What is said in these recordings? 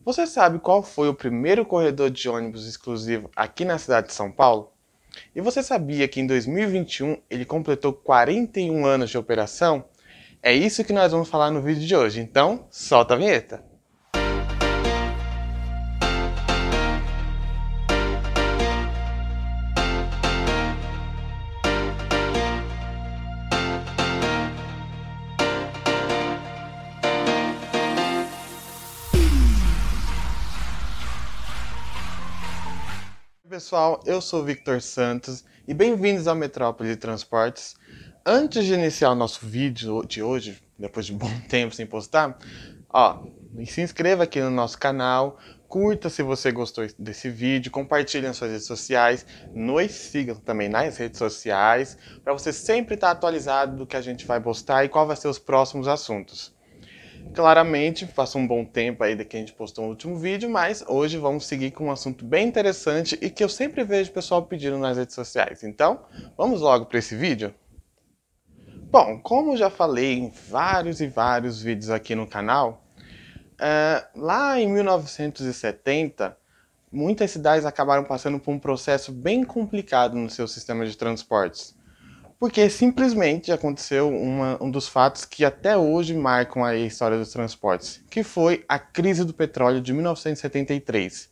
Você sabe qual foi o primeiro corredor de ônibus exclusivo aqui na cidade de São Paulo? E você sabia que em 2021 ele completou 41 anos de operação? É isso que nós vamos falar no vídeo de hoje, então solta a vinheta! Pessoal, eu sou o Victor Santos e bem-vindos ao Metrópole de Transportes. Antes de iniciar o nosso vídeo de hoje, depois de um bom tempo sem postar, se inscreva aqui no nosso canal, curta se você gostou desse vídeo, compartilhe nas suas redes sociais, nos sigam também nas redes sociais, para você sempre estar atualizado do que a gente vai postar e qual vai ser os próximos assuntos. Claramente, passou um bom tempo aí de que a gente postou o último vídeo, mas hoje vamos seguir com um assunto bem interessante e que eu sempre vejo o pessoal pedindo nas redes sociais. Então, vamos logo para esse vídeo? Bom, como já falei em vários e vários vídeos aqui no canal, lá em 1970, muitas cidades acabaram passando por um processo bem complicado no seu sistema de transportes. Porque simplesmente aconteceu um dos fatos que até hoje marcam a história dos transportes, que foi a crise do petróleo de 1973.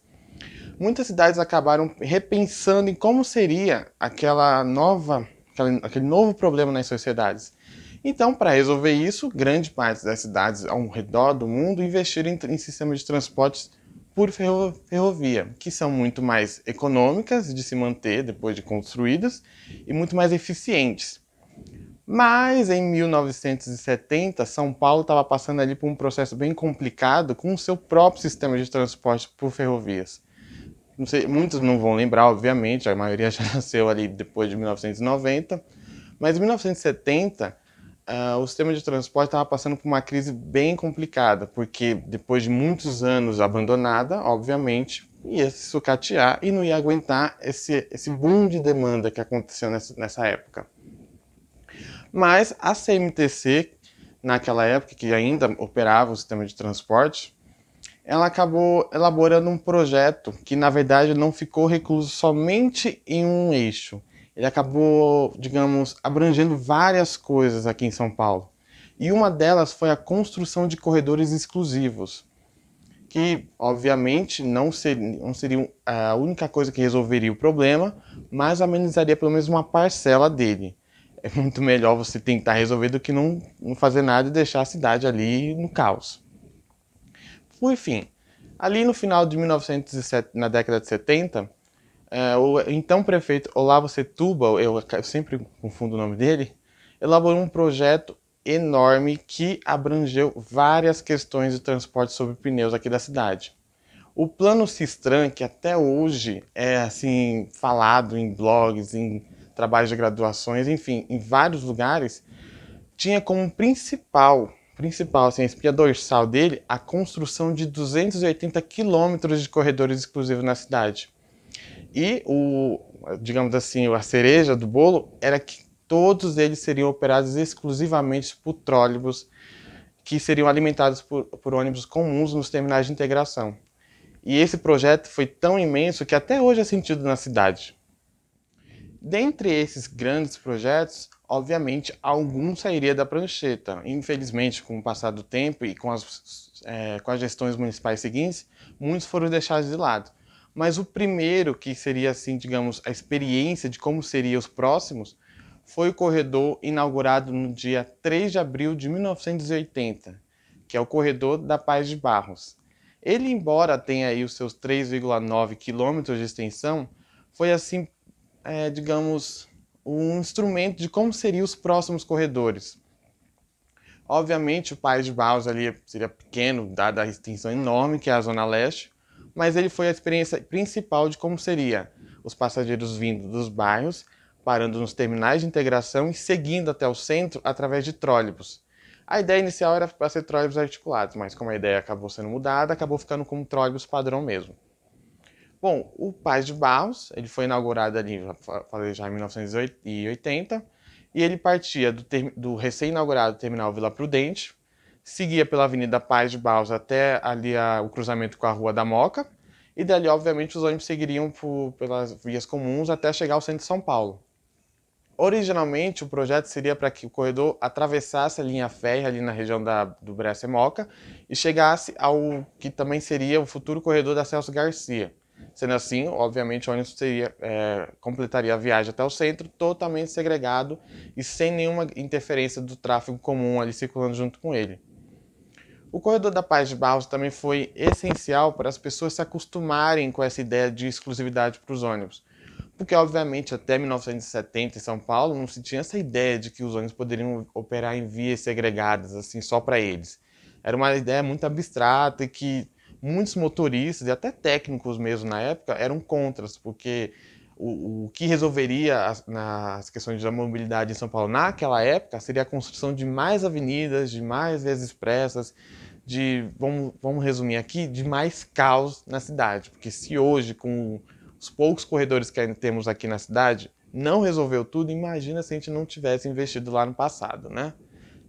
Muitas cidades acabaram repensando em como seria aquele novo problema nas sociedades. Então, para resolver isso, grande parte das cidades ao redor do mundo investiram em sistemas de transportes por ferrovia, que são muito mais econômicas de se manter depois de construídas e muito mais eficientes. Mas em 1970, São Paulo estava passando ali por um processo bem complicado com o seu próprio sistema de transporte por ferrovias. Não sei, muitos não vão lembrar, obviamente, a maioria já nasceu ali depois de 1990, mas em 1970 o sistema de transporte estava passando por uma crise bem complicada, porque depois de muitos anos abandonada, obviamente, ia se sucatear e não ia aguentar esse boom de demanda que aconteceu nessa época. Mas a CMTC, naquela época, que ainda operava o sistema de transporte, ela acabou elaborando um projeto que, na verdade, não ficou recluso somente em um eixo. Ele acabou, digamos, abrangendo várias coisas aqui em São Paulo. E uma delas foi a construção de corredores exclusivos, que, obviamente, não seriam a única coisa que resolveria o problema, mas amenizaria pelo menos uma parcela dele. É muito melhor você tentar resolver do que não fazer nada e deixar a cidade ali no caos. Por fim, ali no final de 1907, na década de 70, o então prefeito Olavo Setúbal, eu sempre confundo o nome dele, elaborou um projeto enorme que abrangeu várias questões de transporte sobre pneus aqui da cidade. O plano Sistran, que até hoje é assim falado em blogs, em trabalhos de graduações, enfim, em vários lugares, tinha como principal, assim, a espinha dorsal dele, a construção de 280 quilômetros de corredores exclusivos na cidade. E digamos assim, a cereja do bolo era que todos eles seriam operados exclusivamente por trólebus, que seriam alimentados por ônibus comuns nos terminais de integração. E esse projeto foi tão imenso que até hoje é sentido na cidade. Dentre esses grandes projetos, obviamente, algum sairia da prancheta. Infelizmente, com o passar do tempo e com as gestões municipais seguintes, muitos foram deixados de lado. Mas o primeiro, que seria, assim, digamos, a experiência de como seriam os próximos, foi o corredor inaugurado no dia 3 de abril de 1980, que é o corredor da Paz de Barros. Ele, embora tenha aí os seus 3,9 quilômetros de extensão, foi assim, digamos, um instrumento de como seriam os próximos corredores. Obviamente, o Paz de Barros ali seria pequeno, dada a extensão enorme que é a Zona Leste, mas ele foi a experiência principal de como seria os passageiros vindo dos bairros, parando nos terminais de integração e seguindo até o centro através de trólebus. A ideia inicial era para ser trólebus articulados, mas como a ideia acabou sendo mudada, acabou ficando como trólebus padrão mesmo. Bom, o Paz de Barros, ele foi inaugurado ali, falei já em 1980, e ele partia do recém-inaugurado terminal Vila Prudente, seguia pela Avenida Paz de Barros até ali o cruzamento com a Rua da Moca, e dali, obviamente, os ônibus seguiriam pelas vias comuns até chegar ao centro de São Paulo. Originalmente, o projeto seria para que o corredor atravessasse a linha férrea ali na região do Brás-Moca e chegasse ao que também seria o futuro corredor da Celso Garcia. Sendo assim, obviamente, o ônibus completaria a viagem até o centro totalmente segregado e sem nenhuma interferência do tráfego comum ali circulando junto com ele. O corredor da Paz de Barros também foi essencial para as pessoas se acostumarem com essa ideia de exclusividade para os ônibus. Porque, obviamente, até 1970 em São Paulo não se tinha essa ideia de que os ônibus poderiam operar em vias segregadas, assim, só para eles. Era uma ideia muito abstrata e que muitos motoristas e até técnicos mesmo na época eram contras, porque o que resolveria nas questões da mobilidade em São Paulo naquela época seria a construção de mais avenidas, de mais vias expressas, vamos resumir aqui, de mais caos na cidade. Porque se hoje, com os poucos corredores que ainda temos aqui na cidade, não resolveu tudo, imagina se a gente não tivesse investido lá no passado, né?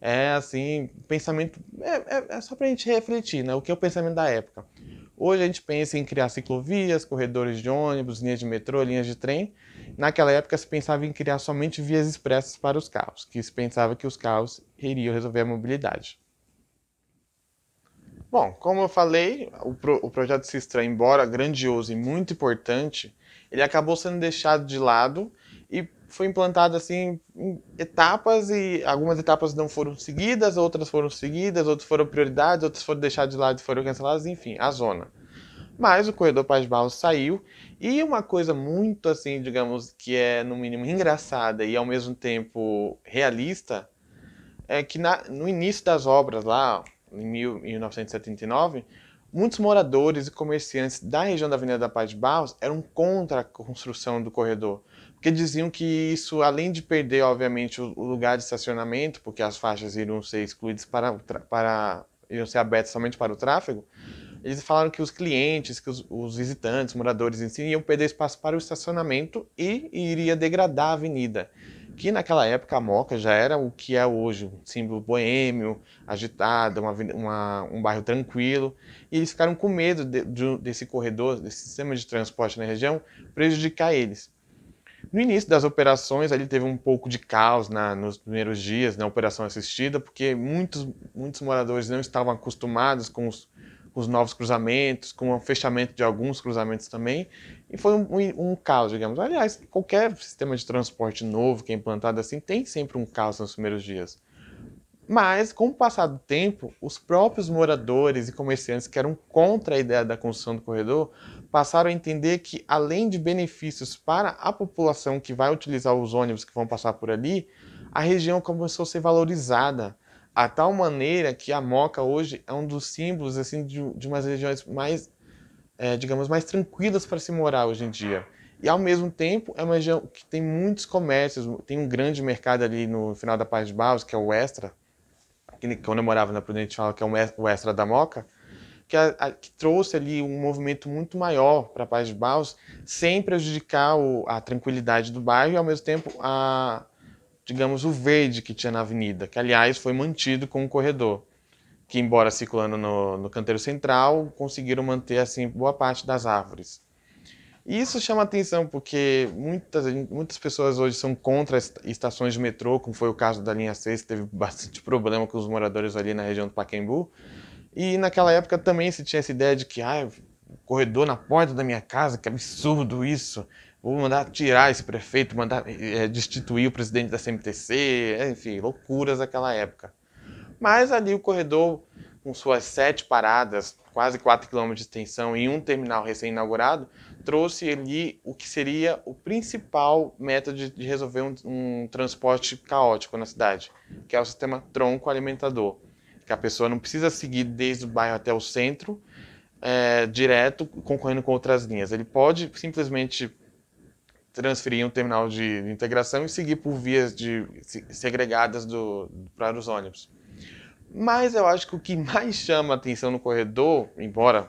É assim, pensamento, é só pra gente refletir, né? O que é o pensamento da época. Hoje a gente pensa em criar ciclovias, corredores de ônibus, linhas de metrô, linhas de trem. Naquela época se pensava em criar somente vias expressas para os carros, que se pensava que os carros iriam resolver a mobilidade. Bom, como eu falei, o projeto Sistra, embora grandioso e muito importante, ele acabou sendo deixado de lado e foi implantado assim em etapas, e algumas etapas não foram seguidas, outras foram prioridades, outras foram deixadas de lado e foram canceladas, enfim, a zona. Mas o corredor Paz de Barros saiu, e uma coisa muito assim, digamos, que é no mínimo engraçada e ao mesmo tempo realista, é que no início das obras lá, em 1979, muitos moradores e comerciantes da região da Avenida da Paz de Barros eram contra a construção do corredor, porque diziam que isso, além de perder, obviamente, o lugar de estacionamento, porque as faixas iriam ser excluídas iriam ser abertas somente para o tráfego, eles falaram que os clientes, que os visitantes, moradores em si, iam perder espaço para o estacionamento e iria degradar a avenida. Que naquela época a Moca já era o que é hoje, um símbolo boêmio, agitado, um bairro tranquilo. E eles ficaram com medo desse corredor, desse sistema de transporte na região, prejudicar eles. No início das operações, ali teve um pouco de caos nos primeiros dias na operação assistida, porque muitos moradores não estavam acostumados com os novos cruzamentos, com o fechamento de alguns cruzamentos também, e foi um caos, digamos. Aliás, qualquer sistema de transporte novo que é implantado assim tem sempre um caos nos primeiros dias. Mas, com o passar do tempo, os próprios moradores e comerciantes que eram contra a ideia da construção do corredor passaram a entender que, além de benefícios para a população que vai utilizar os ônibus que vão passar por ali, a região começou a ser valorizada, a tal maneira que a Moca hoje é um dos símbolos assim, de umas regiões mais, digamos, mais tranquilas para se morar hoje em dia. E, ao mesmo tempo, é uma região que tem muitos comércios, tem um grande mercado ali no final da Paz de Barros, que é o Extra, que quando eu morava na Prudente fala que é o Extra da Moca, que trouxe ali um movimento muito maior para a Paz de Barros, sem prejudicar a tranquilidade do bairro e, ao mesmo tempo, digamos, o verde que tinha na avenida, que, aliás, foi mantido com o corredor, que, embora circulando no canteiro central, conseguiram manter, assim, boa parte das árvores. E isso chama atenção porque muitas pessoas hoje são contra as estações de metrô, como foi o caso da linha 6, que teve bastante problema com os moradores ali na região do Pacaembu. E naquela época também se tinha essa ideia de que corredor na porta da minha casa, que absurdo isso. Vou mandar tirar esse prefeito, mandar destituir o presidente da CMTC, enfim, loucuras daquela época. Mas ali o corredor, com suas 7 paradas, quase 4 km de extensão e um terminal recém-inaugurado, trouxe ali o que seria o principal método de resolver um transporte caótico na cidade, que é o sistema tronco-alimentador, que a pessoa não precisa seguir desde o bairro até o centro, direto, concorrendo com outras linhas. Ele pode simplesmente transferir um terminal de integração e seguir por vias segregadas para os ônibus. Mas eu acho que o que mais chama atenção no corredor, embora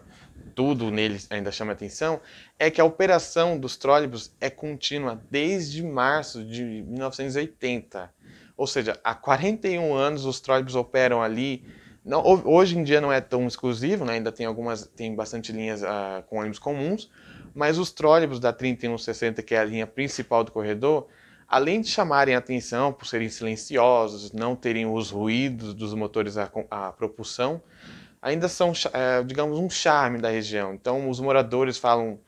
tudo nele ainda chame atenção, é que a operação dos trólebus é contínua desde março de 1980. Ou seja, há 41 anos os trólebus operam ali Não, hoje em dia não é tão exclusivo, né? Ainda tem bastante linhas com ônibus comuns, mas os trólebus da 3160, que é a linha principal do corredor, além de chamarem a atenção por serem silenciosos, não terem os ruídos dos motores a propulsão, ainda são, digamos, um charme da região. Então, os moradores falam,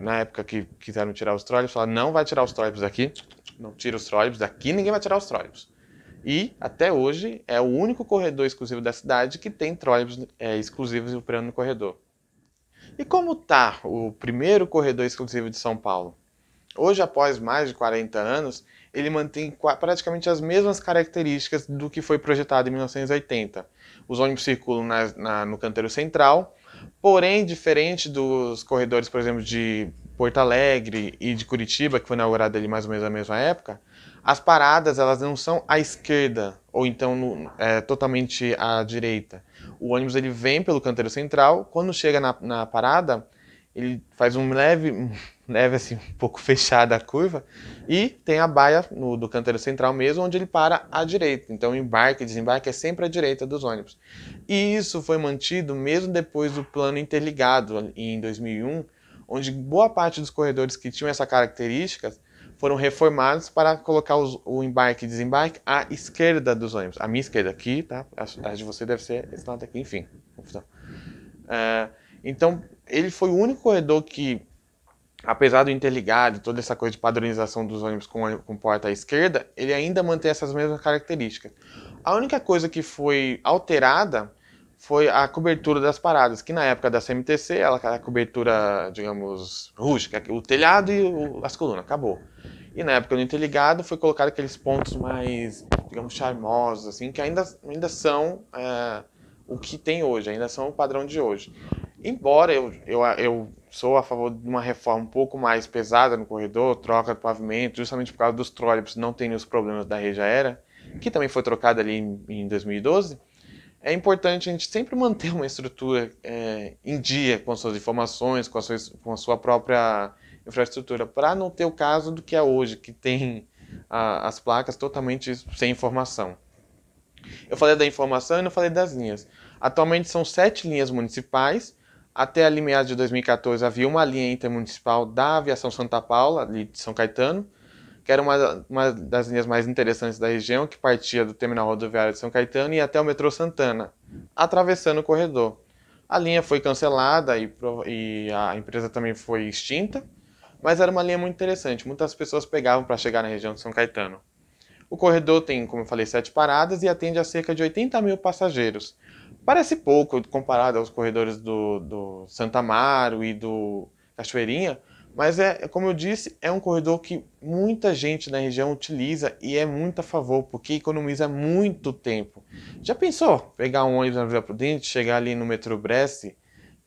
na época que quiseram tirar os trólebus, falaram, não vai tirar os trólebus daqui, não tira os trólebus daqui, ninguém vai tirar os trólebus. E, até hoje, é o único corredor exclusivo da cidade que tem trólebus exclusivos operando no corredor. E como está o primeiro corredor exclusivo de São Paulo? Hoje, após mais de 40 anos, ele mantém praticamente as mesmas características do que foi projetado em 1980. Os ônibus circulam no canteiro central, porém, diferente dos corredores, por exemplo, de Porto Alegre e de Curitiba, que foi inaugurado ali mais ou menos na mesma época, as paradas elas não são à esquerda ou então totalmente à direita. O ônibus ele vem pelo canteiro central, quando chega na parada, ele faz um leve assim, um pouco fechada a curva, e tem a baia do canteiro central mesmo, onde ele para à direita. Então, embarque e desembarque é sempre à direita dos ônibus. E isso foi mantido mesmo depois do plano interligado, em 2001, onde boa parte dos corredores que tinham essa característica foram reformados para colocar o embarque e desembarque à esquerda dos ônibus. A minha esquerda aqui, tá? A de você deve ser esse lado aqui, enfim. Confusão. Então, ele foi o único corredor que, apesar do interligado, toda essa coisa de padronização dos ônibus com porta à esquerda, ele ainda mantém essas mesmas características. A única coisa que foi alterada foi a cobertura das paradas, que na época da CMTC, ela era a cobertura, digamos, rústica, o telhado e as colunas, acabou. E na época do interligado foi colocado aqueles pontos mais, digamos, charmosos, assim, que ainda são o que tem hoje, ainda são o padrão de hoje. Embora eu sou a favor de uma reforma um pouco mais pesada no corredor, troca de pavimento, justamente por causa dos trólebus não terem os problemas da rede aérea, que também foi trocada ali em 2012, é importante a gente sempre manter uma estrutura em dia com as suas informações, com a sua própria infraestrutura, para não ter o caso do que é hoje, que tem as placas totalmente sem informação. Eu falei da informação e não falei das linhas. Atualmente são 7 linhas municipais. Até ali meados de 2014 havia uma linha intermunicipal da Aviação Santa Paula, ali de São Caetano, que era uma das linhas mais interessantes da região, que partia do terminal rodoviário de São Caetano e ia até o metrô Santana, atravessando o corredor. A linha foi cancelada e a empresa também foi extinta, mas era uma linha muito interessante. Muitas pessoas pegavam para chegar na região de São Caetano. O corredor tem, como eu falei, 7 paradas e atende a cerca de 80 mil passageiros. Parece pouco comparado aos corredores do Santa Amaro e do Cachoeirinha, mas como eu disse, é um corredor que muita gente na região utiliza e é muito a favor, porque economiza muito tempo. Já pensou pegar um ônibus na Vila Prudente, chegar ali no metrô Bresse,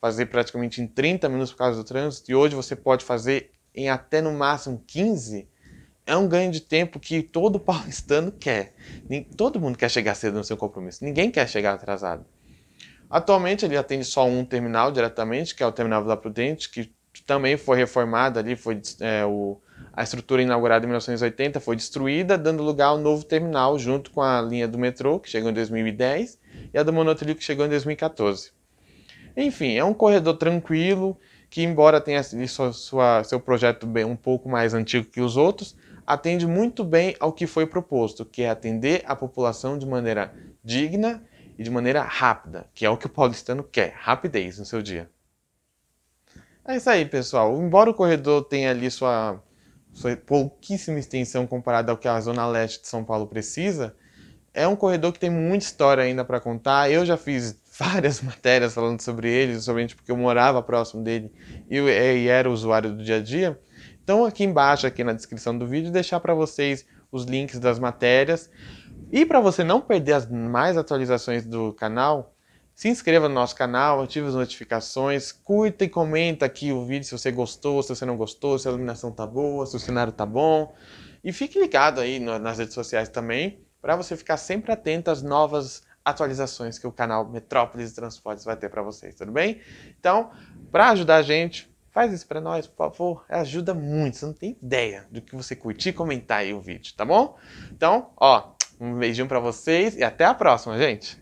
fazer praticamente em 30 minutos por causa do trânsito, e hoje você pode fazer em até no máximo 15? É um ganho de tempo que todo paulistano quer. Todo mundo quer chegar cedo no seu compromisso, ninguém quer chegar atrasado. Atualmente ele atende só um terminal diretamente, que é o Terminal Vila Prudente, que também foi reformada ali, a estrutura inaugurada em 1980 foi destruída, dando lugar ao novo terminal, junto com a linha do metrô, que chegou em 2010, e a do monotrilho, que chegou em 2014. Enfim, é um corredor tranquilo, que embora tenha seu projeto um pouco mais antigo que os outros, atende muito bem ao que foi proposto, que é atender a população de maneira digna e de maneira rápida, que é o que o paulistano quer, rapidez no seu dia. É isso aí, pessoal. Embora o corredor tenha ali sua pouquíssima extensão comparada ao que a Zona Leste de São Paulo precisa, é um corredor que tem muita história ainda para contar. Eu já fiz várias matérias falando sobre ele, somente porque eu morava próximo dele e era usuário do dia a dia. Então aqui embaixo, aqui na descrição do vídeo, deixar para vocês os links das matérias. E para você não perder as mais atualizações do canal, se inscreva no nosso canal, ative as notificações, curta e comenta aqui o vídeo se você gostou, se você não gostou, se a iluminação tá boa, se o cenário tá bom. E fique ligado aí nas redes sociais também, para você ficar sempre atento às novas atualizações que o canal Metrópolis Transportes vai ter para vocês, tudo bem? Então, para ajudar a gente, faz isso para nós, por favor, ajuda muito, você não tem ideia do que você curtir e comentar aí o vídeo, tá bom? Então, um beijinho para vocês e até a próxima, gente!